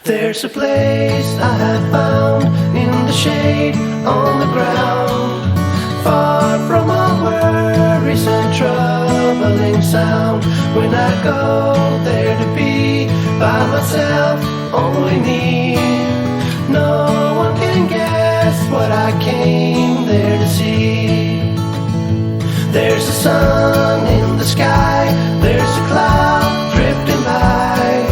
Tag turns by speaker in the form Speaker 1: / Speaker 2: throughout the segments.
Speaker 1: There's a place I have found in the shade on the ground, far from all worries and troubling sound. When I go there to be by myself, only me, no one can guess what I came there to see. There's a sun in the sky, there's a cloud drifting by,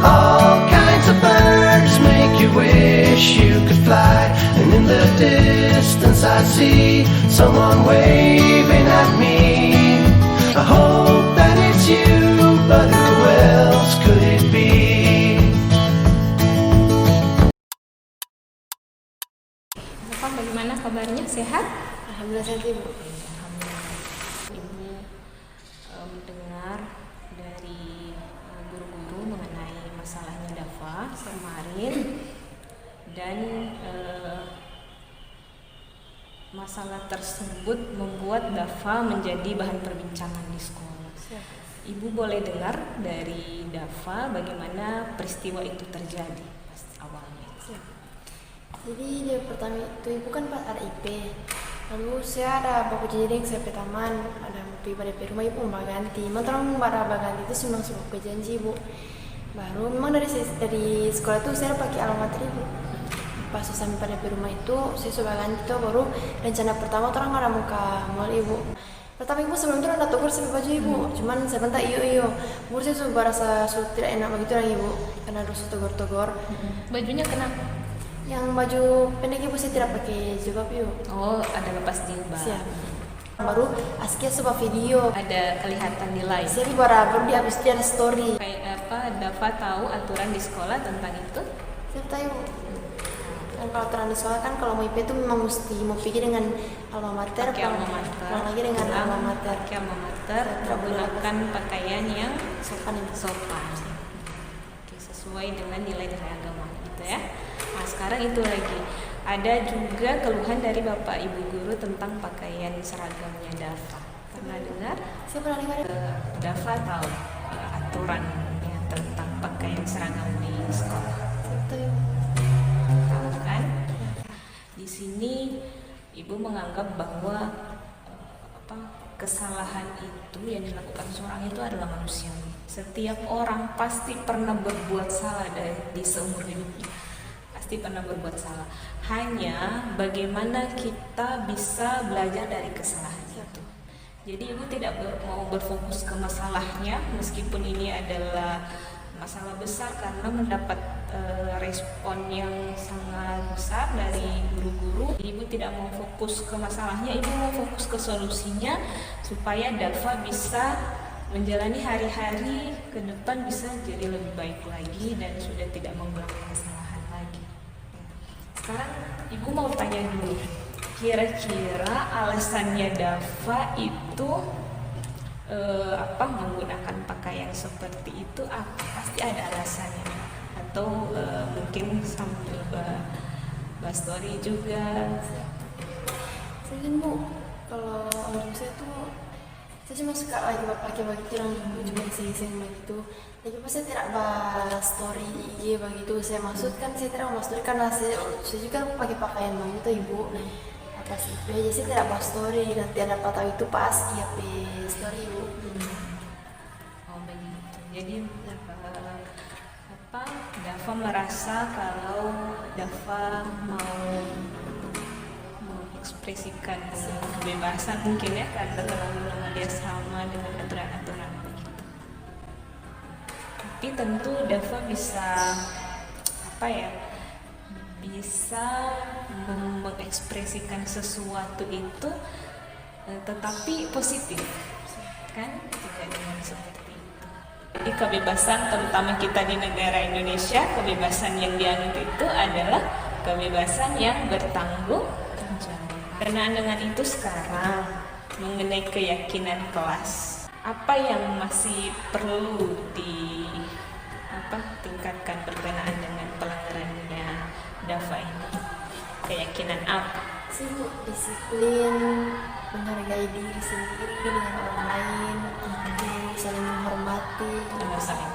Speaker 1: all kinds of birds make you wish you could fly. And in the distance I see someone waving at me. I hope that it's you, but who else could it be?
Speaker 2: Bapak, bagaimana kabarnya? Sehat?
Speaker 3: Alhamdulillah sehat, Ibu.
Speaker 2: Ibu mendengar dari guru-guru mengenai masalahnya Dafa kemarin, dan masalah tersebut membuat Dafa menjadi bahan perbincangan di sekolah. Ibu boleh dengar dari Dafa bagaimana peristiwa itu terjadi awalnya.
Speaker 3: Jadi dia pertama itu Ibu kan ada IP. Lalu saya ada baku jadi yang saya ke taman, ada mobil pada rumah Ibu mau ganti. Memang pada ganti itu memang sebuah kejanji Ibu. Baru memang dari sekolah itu saya pakai alamat Ibu. Pas sampai pada rumah itu saya coba ganti tuh, baru rencana pertama orang ada muka mall Ibu. Pertama Ibu sebelum itu ada tegur sampai baju Ibu, cuman saya bentar iyo. Baru saya coba rasa tidak enak begitu lah Ibu, karena harus tegur-tegur.
Speaker 2: Bajunya kenapa?
Speaker 3: Yang baju pendek Ibu saya tidak pakai jilbab Ibu.
Speaker 2: Oh, ada lepas jilbab.
Speaker 3: Siap. Baru askia coba video.
Speaker 2: Ada kelihatan di live.
Speaker 3: Saya baru dia habis dia ada story.
Speaker 2: Kayak apa? Dafa tahu aturan di sekolah tentang itu?
Speaker 3: Saya tahu. Kan kalau aturan di sekolah kan kalau mau IP itu memang mesti mau pergi dengan alma mater, pulang lagi dengan alma mater.
Speaker 2: Pakai alma mater, menggunakan pakaian yang
Speaker 3: Sopan Ibu.
Speaker 2: sopan. Oke, sesuai dengan nilai-nilai agama gitu ya. Nah, sekarang itu lagi ada juga keluhan dari Bapak Ibu guru tentang pakaian seragamnya Dafa. Pernah dengar?
Speaker 3: Saya pernah dengar.
Speaker 2: Dafa tahu aturannya tentang pakaian seragam di sekolah.
Speaker 3: Saya tahu.
Speaker 2: Tahu kan? Di sini Ibu menganggap bahwa kesalahan itu yang dilakukan seorang itu adalah manusiawi. Setiap orang pasti pernah berbuat salah di seumur hidupnya. Pasti pernah berbuat salah. Hanya bagaimana kita bisa belajar dari kesalahan itu. Jadi Ibu tidak mau berfokus ke masalahnya, meskipun ini adalah masalah besar karena mendapat respon yang sangat besar dari guru-guru. Ibu tidak mau fokus ke masalahnya, Ibu mau fokus ke solusinya supaya Dafa bisa menjalani hari-hari ke depan bisa jadi lebih baik lagi dan sudah tidak mengulangi kesalahan lagi. Sekarang Ibu mau tanya dulu, kira-kira alasannya Dafa itu menggunakan pakaian seperti itu pasti ada alasannya, atau mungkin sambil bahas story juga.
Speaker 3: Saya kan Bu, kalau menurut saya tuh saya cuma suka lagi pakai begitu yang cuma iseng-iseng begitu. Lagi pas saya tidak bahas story di IG begitu. Saya maksud kan saya tidak bahas story karena saya juga pakai pakaian begitu Ibu. Apa sih? Jadi saya tidak bahas story, nanti ada tahu itu pas IAP story Ibu.
Speaker 2: Oh begitu. Jadi Dafa merasa kalau Dafa mau mengekspresikan kebebasan mungkin ya, karena terlalu lama dia sama dengan aturan-aturan begitu. Tapi tentu Dafa bisa bisa mengekspresikan sesuatu itu tetapi positif, kan? Tidak dengan seperti itu. Jadi kebebasan, terutama kita di negara Indonesia, kebebasan yang dianut itu adalah kebebasan yang bertanggung jawab. Karena dengan itu sekarang mengenai keyakinan kelas, apa yang masih perlu tingkatkan berkenaan dengan pelanggarannya Dafa ini? Keyakinan apa?
Speaker 3: Sibuk, disiplin, menghargai diri sendiri dengan orang lain, saling menghormati,
Speaker 2: Saling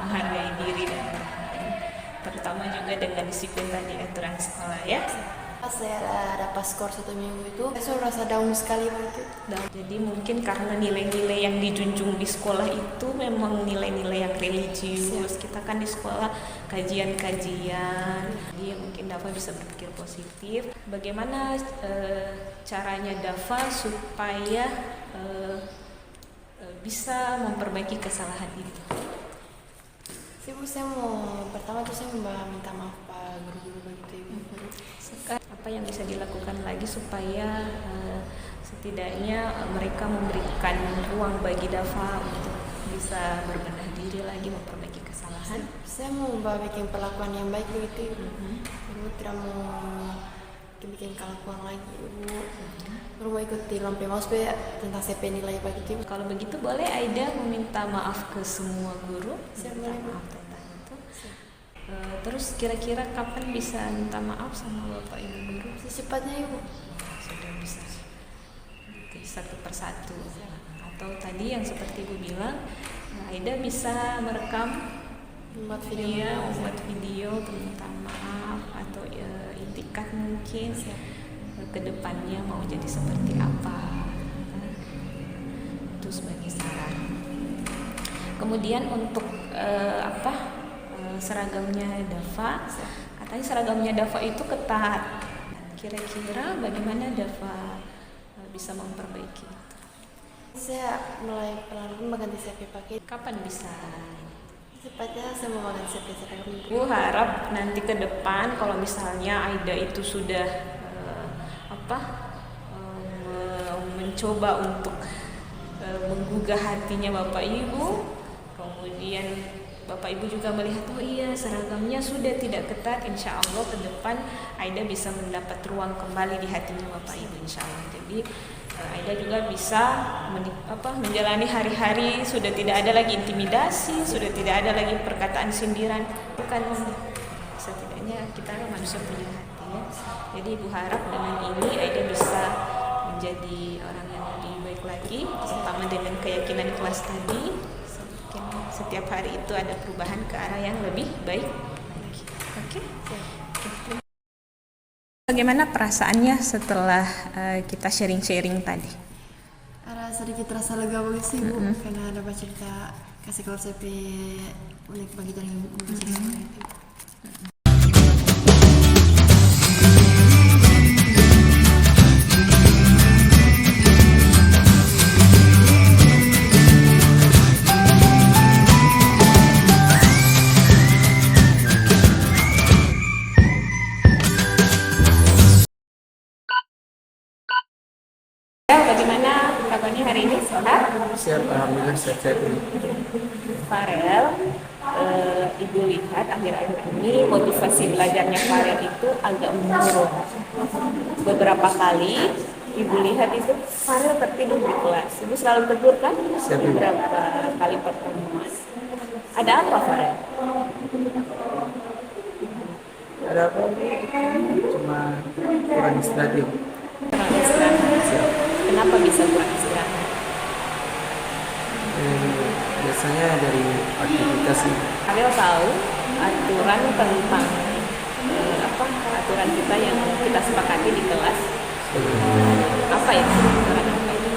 Speaker 2: menghargai diri dan orang lain. sama juga dengan disiplin tadi aturan sekolah ya.
Speaker 3: Pas saya dapat skor 1 minggu itu, saya rasa down sekali begitu.
Speaker 2: Jadi mungkin karena nilai-nilai yang dijunjung di sekolah itu memang nilai-nilai yang religius. Kita kan di sekolah kajian-kajian, jadi mungkin Dava bisa berpikir positif. Bagaimana caranya Dava supaya bisa memperbaiki kesalahan itu?
Speaker 3: Saya mau pertama tuh saya mau minta maaf Pak guru-guru begitu Ibu.
Speaker 2: Apa yang bisa dilakukan lagi supaya setidaknya mereka memberikan ruang bagi Dava untuk bisa berbenah diri lagi, memperbaiki kesalahan?
Speaker 3: Saya mau bikin perlakuan yang baik begitu Ibu. Ibu tidak mau bikin kelakuan lagi Ibu. Ibu mau ikuti lampe maus tentang CP nilai begitu Ibu.
Speaker 2: Kalau begitu boleh Aida meminta maaf ke semua guru.
Speaker 3: Siap,
Speaker 2: Minta
Speaker 3: boleh.
Speaker 2: maaf tentang itu. Terus kira-kira kapan bisa minta maaf sama Bapak Ibu guru?
Speaker 3: Secepatnya Ibu.
Speaker 2: Sudah bisa. Oke, satu persatu. Atau tadi yang seperti Ibu bilang, Aida bisa merekam
Speaker 3: Membuat
Speaker 2: membuat video minta maaf atau intikat mungkin ke depannya mau jadi seperti apa. Itu sebagai saran. Kemudian untuk seragamnya Dava, katanya seragamnya Dava itu ketat. Kira-kira bagaimana Dava bisa memperbaiki itu?
Speaker 3: Saya mulai pelan-pelan mengganti CP pakai.
Speaker 2: Kapan bisa?
Speaker 3: Secepatnya saya mau mengganti CP seragam.
Speaker 2: Gue harap nanti ke depan kalau misalnya Aida itu sudah mencoba untuk menggugah hatinya Bapak Ibu, kemudian Bapak Ibu juga melihat, oh iya seragamnya sudah tidak ketat, insya Allah ke depan Aida bisa mendapat ruang kembali di hatinya Bapak Ibu, insya Allah. Jadi Aida juga bisa menjalani hari-hari, sudah tidak ada lagi intimidasi, sudah tidak ada lagi perkataan sindiran, bukan. Setidaknya kita manusia punya hati ya. Jadi Ibu harap dengan ini Aida bisa menjadi orang yang lebih baik lagi, terutama dengan keyakinan kelas tadi. Setiap hari itu ada perubahan ke arah yang lebih baik lagi. Oke? Bagaimana perasaannya setelah kita sharing-sharing tadi?
Speaker 3: Ada sedikit rasa lega banget sih Bu, karena dapat cerita kasih keluar CP unik bagi dari Ibu.
Speaker 2: Bagaimana kabarnya hari ini? Sehat?
Speaker 4: Siap, alhamdulillah sehat ini.
Speaker 2: Farel, Ibu lihat akhir-akhir ini motivasi belajarnya Farel itu agak menurun. Beberapa kali Ibu lihat itu Farel tertidur di kelas. Ibu selalu tegur kan?
Speaker 4: Siap.
Speaker 2: Beberapa kali pertemuan. Ada apa Farel?
Speaker 4: Ada apa? Cuma kurang istirahat.
Speaker 2: Kurang istirahat.
Speaker 4: Siap.
Speaker 2: Kenapa bisa kurang istirahat?
Speaker 4: Biasanya dari aktivitas sih.
Speaker 2: Farel tahu aturan tentang aturan kita yang kita sepakati di kelas. Apa ya aturan apa itu?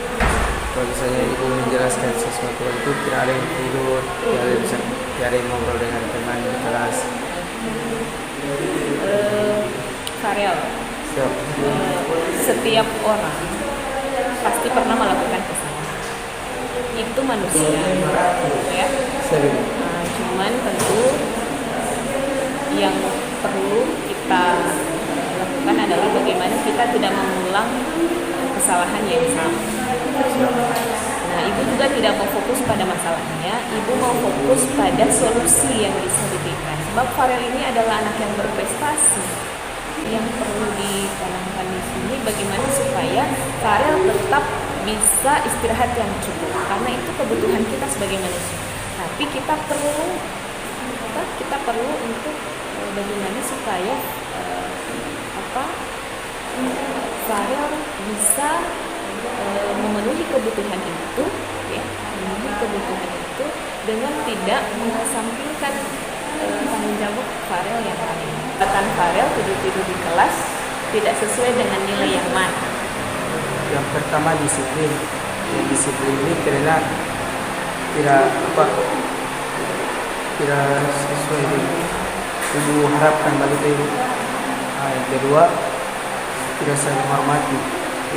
Speaker 4: Kalau misalnya ibu menjelaskan sesuatu itu tidak ada yang tidur, tidak ada yang ngobrol dengan teman di kelas.
Speaker 2: Farel,
Speaker 4: Siap.
Speaker 2: setiap orang pasti pernah melakukan kesalahan. Itu manusia, ya.
Speaker 4: Siap.
Speaker 2: Cuman tentu yang perlu kita lakukan adalah bagaimana kita tidak mengulang kesalahan yang sama. Nah, ibu juga tidak mau fokus pada masalahnya, ibu mau fokus pada solusi yang bisa diberikan. Sebab Farel ini adalah anak yang berprestasi. Yang perlu ditanamkan di sini bagaimana supaya Farel tetap bisa istirahat yang cukup, karena itu kebutuhan kita sebagai manusia. Tapi kita perlu untuk bagaimana supaya Farel bisa memenuhi kebutuhan itu, ya, memenuhi kebutuhan itu dengan tidak mengesampingkan tanggung jawab Farel yang lain. Kata Farel tidur-tidur di kelas tidak sesuai dengan nilai yang mana?
Speaker 4: Yang pertama disiplin. Yang disiplin ini karena tidak sesuai dengan ibu harapkan begitu ibu. Yang kedua, tidak saling menghormati.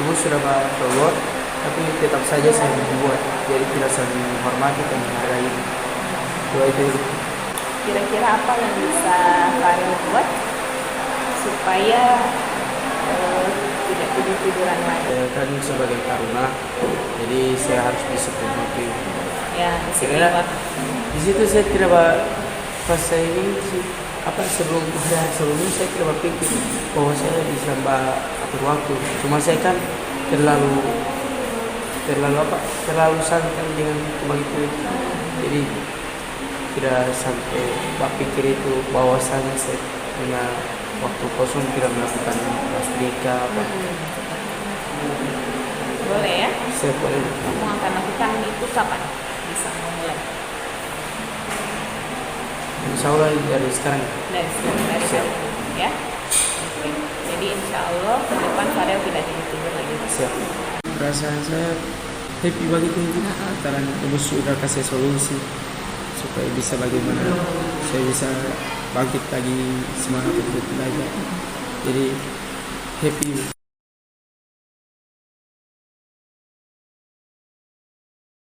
Speaker 4: Ibu sudah keluar, tapi tetap saja saya membuat, jadi tidak saling menghormati dan menghargai. Dua itu.
Speaker 2: Kira-kira apa yang bisa Farel buat supaya tidak tidur-tiduran lagi?
Speaker 4: Saya kan sebagai taruna, jadi saya harus disiplin waktu itu.
Speaker 2: Ya,
Speaker 4: Karena di situ saya tidak pas saya ini sebelumnya saya tidak berpikir bahwa saya bisa atur waktu. Cuma saya kan terlalu santai dengan begitu. Jadi tidak sampai berpikir itu bahwasanya saya punya waktu kosong tidak melakukan prastrika apa.
Speaker 2: Boleh ya?
Speaker 4: Saya boleh.
Speaker 2: Kamu akan lakukan itu kapan? Bisa memulai?
Speaker 4: Insya Allah dari sekarang.
Speaker 2: Dari
Speaker 4: Siap.
Speaker 2: sekarang, ya? Oke. Jadi insya Allah ke depan Farel tidak tidur lagi.
Speaker 4: Siap. Perasaan saya happy begitu antara ibu sudah kasih solusi supaya bisa bagaimana saya bisa bangkit lagi semangat untuk belajar. Jadi happy.